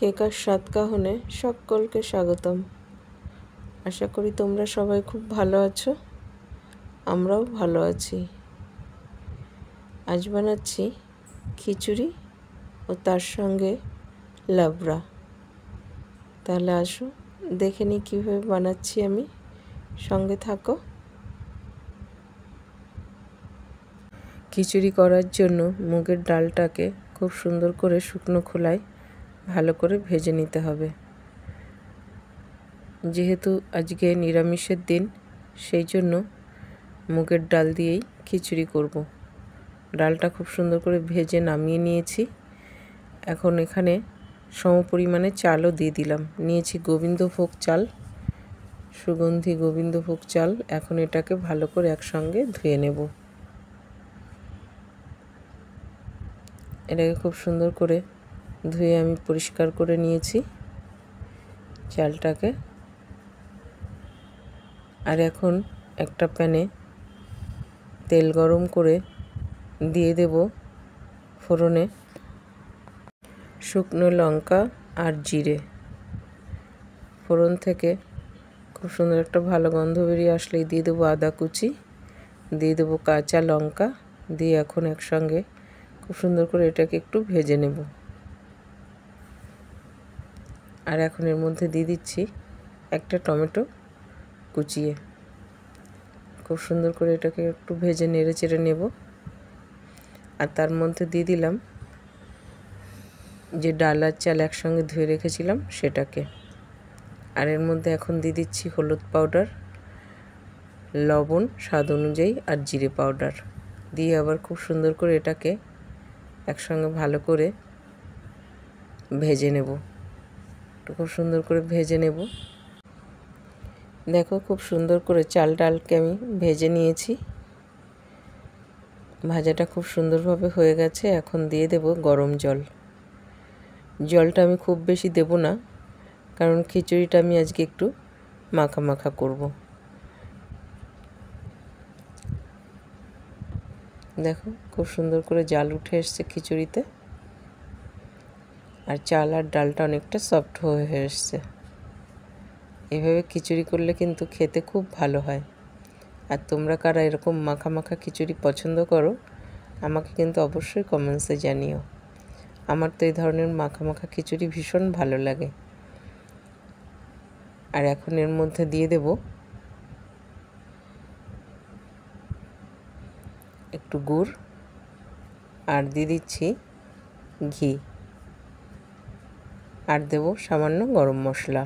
কেকার স্বাদ কাহনে সকলকে স্বাগতম। আশা করি তোমরা সবাই খুব ভালো আছো, আমরাও ভালো আছি। আজ বানাচ্ছি খিচুড়ি ও তার সঙ্গে লাবড়া। তাহলে আসো দেখে নিই কীভাবে বানাচ্ছি আমি, সঙ্গে থাকো। খিচুড়ি করার জন্য মুগের ডালটাকে খুব সুন্দর করে শুকনো খোলায় ভালো করে ভেজে নিতে হবে। যেহেতু আজকে নিরামিষের দিন, সেই জন্য মুগের ডাল দিয়েই খিচুড়ি করব। ডালটা খুব সুন্দর করে ভেজে নামিয়ে নিয়েছি। এখন এখানে সমপরিমাণে চালও দিয়ে দিলাম। নিয়েছি গোবিন্দভোগ চাল, সুগন্ধি গোবিন্দভোগ চাল। এখন এটাকে ভালো করে একসঙ্গে ধুয়ে নেব। এটাকে খুব সুন্দর করে ধুয়ে আমি পরিষ্কার করে নিয়েছি চালটাকে। আর এখন একটা প্যানে তেল গরম করে দিয়ে দেব ফোড়নে শুকনো লঙ্কা আর জিরে। ফোড়ন থেকে খুব সুন্দর একটা ভালো গন্ধ বেরিয়ে আসলেই দিয়ে দেবো আদা কুচি, দিয়ে দেবো কাঁচা লঙ্কা, দিয়ে এখন একসঙ্গে খুব সুন্দর করে এটাকে একটু ভেজে নেব। আর এখন এর মধ্যে দিয়ে দিচ্ছি একটা টমেটো কুচিয়ে। খুব সুন্দর করে এটাকে একটু ভেজে নেড়ে চেড়ে নেব। আর তার মধ্যে দিয়ে দিলাম যে ডাল আর চাল একসঙ্গে ধুয়ে রেখেছিলাম সেটাকে। আর এর মধ্যে এখন দিয়ে দিচ্ছি হলুদ পাউডার, লবণ স্বাদ অনুযায়ী আর জিরে পাউডার দিয়ে আবার খুব সুন্দর করে এটাকে একসঙ্গে ভালো করে ভেজে নেব। খুব সুন্দর করে ভেজে নেব। দেখো খুব সুন্দর করে চাল ডালকে আমি ভেজে নিয়েছি। ভাজাটা খুব সুন্দরভাবে হয়ে গেছে। এখন দিয়ে দেব গরম জল। জলটা আমি খুব বেশি দেব না, কারণ খিচুড়িটা আমি আজকে একটু মাখা মাখা করব। দেখো খুব সুন্দর করে জাল উঠে এসছে খিচুড়িতে, আর চাল আর ডালটা অনেকটা সফট হয়ে এসছে। এভাবে খিচুড়ি করলে কিন্তু খেতে খুব ভালো হয়। আর তোমরা কারা এরকম মাখা মাখা খিচুড়ি পছন্দ করো, আমাকে কিন্তু অবশ্যই কমেন্টসে জানিও। আমার তো এই ধরনের মাখা মাখা খিচুড়ি ভীষণ ভালো লাগে। আর এখন এর মধ্যে দিয়ে দেব একটু গুড়, আর দিয়ে দিচ্ছি ঘি, আর দেব সামান্য গরম মশলা।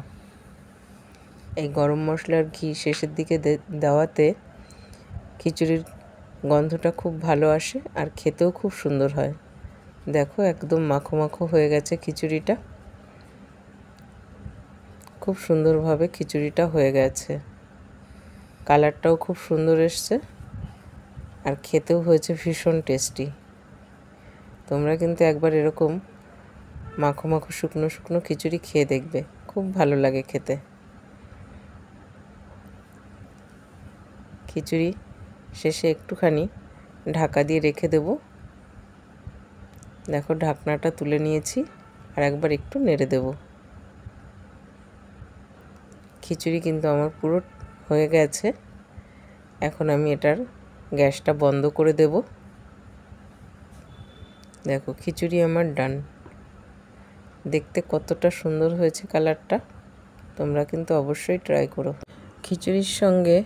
এই গরম মশলার ঘি শেষের দিকে দেওয়াতে খিচুড়ির গন্ধটা খুব ভালো আসে আর খেতেও খুব সুন্দর হয়। দেখো একদম মাখো মাখো হয়ে গেছে খিচুড়িটা। খুব সুন্দরভাবে খিচুড়িটা হয়ে গেছে। কালারটাও খুব সুন্দর এসছে, আর খেতেও হয়েছে ভীষণ টেস্টি। তোমরা কিন্তু একবার এরকম মাখো মাখো শুকনো শুকনো খিচুড়ি খেয়ে দেখবে, খুব ভালো লাগে খেতে। খিচুড়ি শেষে একটুখানি ঢাকা দিয়ে রেখে দেব। দেখো ঢাকনাটা তুলে নিয়েছি, আর একবার একটু নেড়ে দেব। খিচুড়ি কিন্তু আমার পুরো হয়ে গেছে। এখন আমি এটার গ্যাসটা বন্ধ করে দেব। দেখো খিচুড়ি আমার ডান। দেখতে কতটা সুন্দর হয়েছে কালারটা। তোমরা কিন্তু অবশ্যই ট্রাই করো। খিচুড়ির সঙ্গে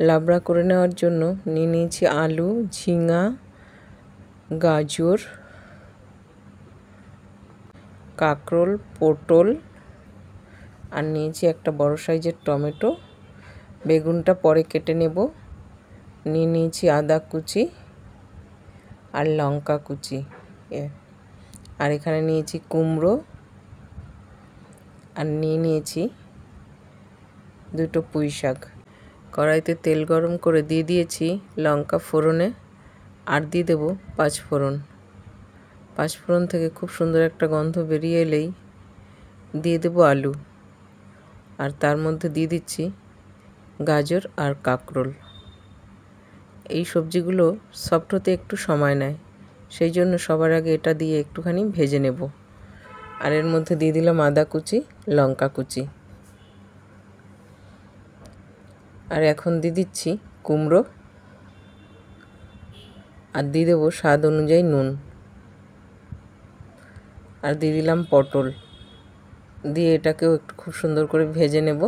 লাবড়া করে নেওয়ার জন্য নিয়ে নিয়েছি আলু, ঝিঙা, গাজর, কাঁকরোল, পটল, আর নিয়েছি একটা বড় সাইজের টমেটো। বেগুনটা পরে কেটে নেব। নিয়ে নিয়েছি আদা কুচি আর লঙ্কা কুচি। আর এখানে নিয়েছি কুমড়ো, আর নিয়ে নিয়েছি দুটো পুঁই শাক। কড়াইতে তেল গরম করে দিয়ে দিয়েছি লঙ্কা ফোড়নে, আর দিয়ে দেবো পাঁচফোড়ন। পাঁচফোড়ন থেকে খুব সুন্দর একটা গন্ধ বেরিয়ে এলেই দিয়ে দেবো আলু, আর তার মধ্যে দিয়ে দিচ্ছি গাজর আর কাঁকরোল। এই সবজিগুলো সফট হতে একটু সময় নেয়, সেই জন্য সবার আগে এটা দিয়ে একটুখানি ভেজে নেব। আর এর মধ্যে দিয়ে দিলাম আদা কুচি, লঙ্কা কুচি। আর এখন দিয়ে দিচ্ছি কুমড়ো, আর দিয়ে দেবো স্বাদ অনুযায়ী নুন, আর দিয়ে দিলাম পটল। দিয়ে এটাকেও একটু খুব সুন্দর করে ভেজে নেব।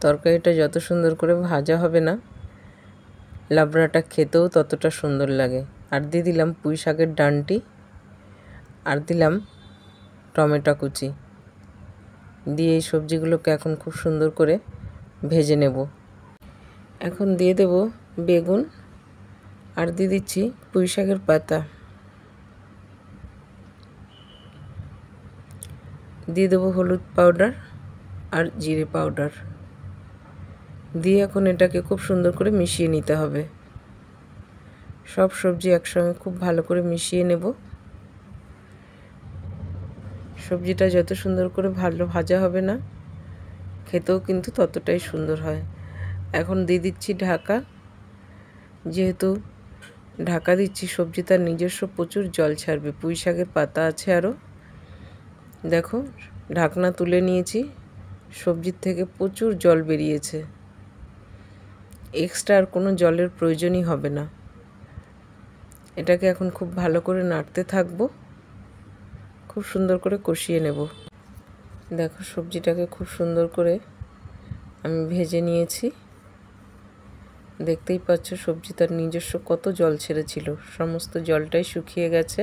তরকারিটা যত সুন্দর করে ভাজা হবে না, লাবড়াটা খেতেও ততটা সুন্দর লাগে। আর দিয়ে দিলাম পুঁই শাকের ডাঁটি, আর দিলাম টমেটো কুচি। দিয়ে এই সবজিগুলোকে এখন খুব সুন্দর করে ভেজে নেব। এখন দিয়ে দেব বেগুন, আর দিয়ে দিচ্ছি পুঁই শাকের পাতা, দিয়ে দেবো হলুদ পাউডার আর জিরে পাউডার। দিয়ে এখন এটাকে খুব সুন্দর করে মিশিয়ে নিতে হবে। সব সবজি একসঙ্গে খুব ভালো করে মিশিয়ে নেব। সবজিটা যত সুন্দর করে ভালো ভাজা হবে না, খেতেও কিন্তু ততটাই সুন্দর হয়। এখন দিয়ে দিচ্ছি ঢাকা। যেহেতু ঢাকা দিচ্ছি, সবজি তার নিজস্ব প্রচুর জল ছাড়বে। পুঁই শাকের পাতা আছে আরও। দেখো, ঢাকনা তুলে নিয়েছি, সবজির থেকে প্রচুর জল বেরিয়েছে। এক্সট্রা আর কোনো জলের প্রয়োজনই হবে না। এটাকে এখন খুব ভালো করে নাড়তে থাকবো, খুব সুন্দর করে কষিয়ে নেব। দেখো, সবজিটাকে খুব সুন্দর করে আমি ভেজে নিয়েছি। দেখতেই পাচ্ছ সবজি তার নিজস্ব কত জল ছেড়েছিল, সমস্ত জলটাই শুকিয়ে গেছে।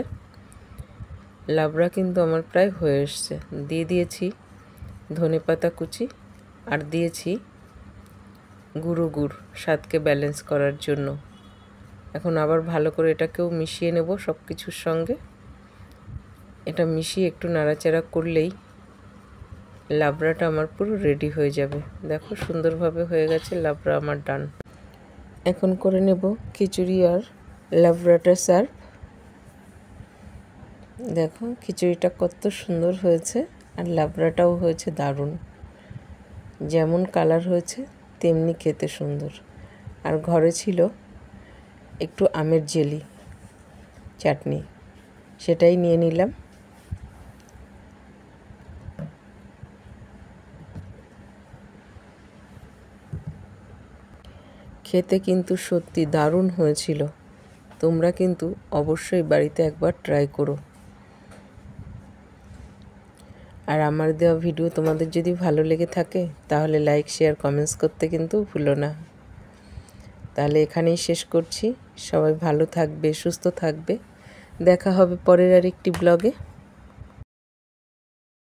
লাবড়া কিন্তু আমার প্রায় হয়ে এসছে। দিয়ে দিয়েছি ধনেপাতা কুচি, আর দিয়েছি গুঁড়ো গুড় স্বাদকে ব্যালেন্স করার জন্য। এখন আবার ভালো করে এটাকেও মিশিয়ে নেব সব কিছুর সঙ্গে। এটা মিশিয়ে একটু নাড়াচাড়া করলেই লাবড়াটা আমার পুরো রেডি হয়ে যাবে। দেখো, সুন্দরভাবে হয়ে গেছে লাবড়া আমার ডান। এখন করে নেব খিচুড়ি আর লাবড়াটা সার্ভ। দেখো, খিচুড়িটা কত সুন্দর হয়েছে, আর লাবড়াটাও হয়েছে দারুণ। যেমন কালার হয়েছে তেমনি খেতে সুন্দর। আর ঘরে ছিল একটু আমের জেলি চাটনি, সেটাই নিয়ে নিলাম। খেতে কিন্তু সত্যি দারুণ হয়েছিল। তোমরা কিন্তু অবশ্যই বাড়িতে একবার ট্রাই করো। আর আমার দেওয়া ভিডিও তোমাদের যদি ভালো লেগে থাকে, তাহলে লাইক, শেয়ার, কমেন্টস করতে কিন্তু ভুলো না। তাহলে এখানেই শেষ করছি। সবাই ভালো থাকবে, সুস্থ থাকবে। দেখা হবে পরের আরেকটি ব্লগে।